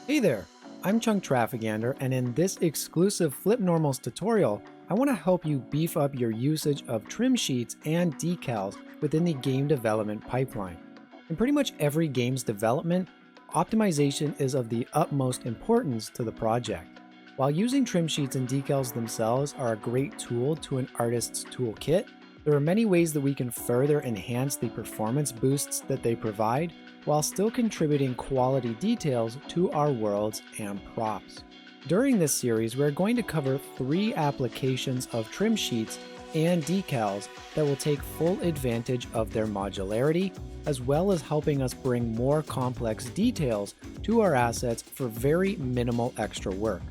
Hey there, I'm Chunk Trafficander, and in this exclusive FlippedNormals tutorial, I want to help you beef up your usage of trim sheets and decals within the game development pipeline. In pretty much every game's development, optimization is of the utmost importance to the project. While using trim sheets and decals themselves are a great tool to an artist's toolkit, there are many ways that we can further enhance the performance boosts that they provide while still contributing quality details to our worlds and props. During this series, we're going to cover 3 applications of trim sheets and decals that will take full advantage of their modularity, as well as helping us bring more complex details to our assets for very minimal extra work.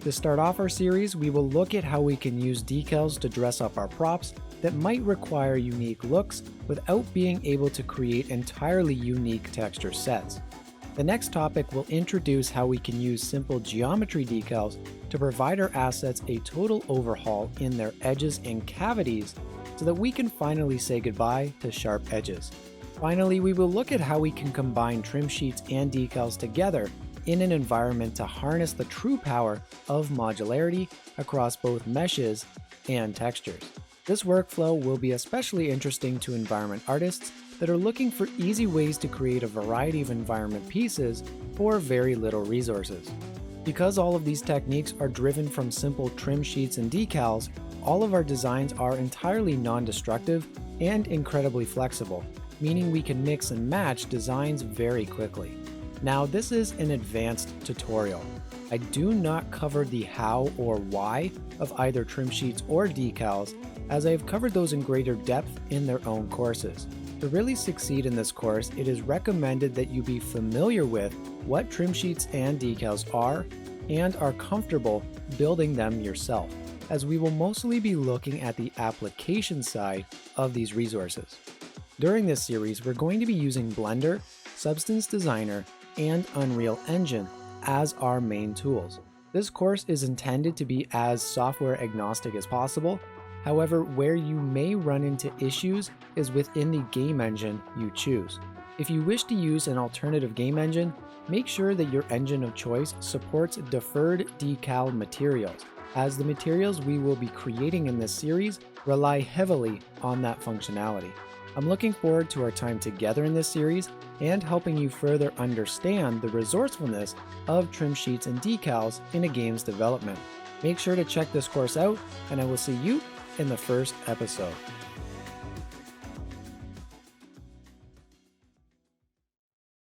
To start off our series, we will look at how we can use decals to dress up our props that might require unique looks without being able to create entirely unique texture sets. The next topic will introduce how we can use simple geometry decals to provide our assets a total overhaul in their edges and cavities so that we can finally say goodbye to sharp edges. Finally, we will look at how we can combine trim sheets and decals together in an environment to harness the true power of modularity across both meshes and textures. This workflow will be especially interesting to environment artists that are looking for easy ways to create a variety of environment pieces for very little resources. Because all of these techniques are driven from simple trim sheets and decals, all of our designs are entirely non-destructive and incredibly flexible, meaning we can mix and match designs very quickly. Now, this is an advanced tutorial. I do not cover the how or why of either trim sheets or decals, as I have covered those in greater depth in their own courses. To really succeed in this course, it is recommended that you be familiar with what trim sheets and decals are and are comfortable building them yourself, as we will mostly be looking at the application side of these resources. During this series, we're going to be using Blender, Substance Designer, and Unreal Engine as our main tools. This course is intended to be as software agnostic as possible. However, where you may run into issues is within the game engine you choose. If you wish to use an alternative game engine, make sure that your engine of choice supports deferred decal materials, as the materials we will be creating in this series rely heavily on that functionality. I'm looking forward to our time together in this series and helping you further understand the resourcefulness of trim sheets and decals in a game's development. Make sure to check this course out, and I will see you in the first episode.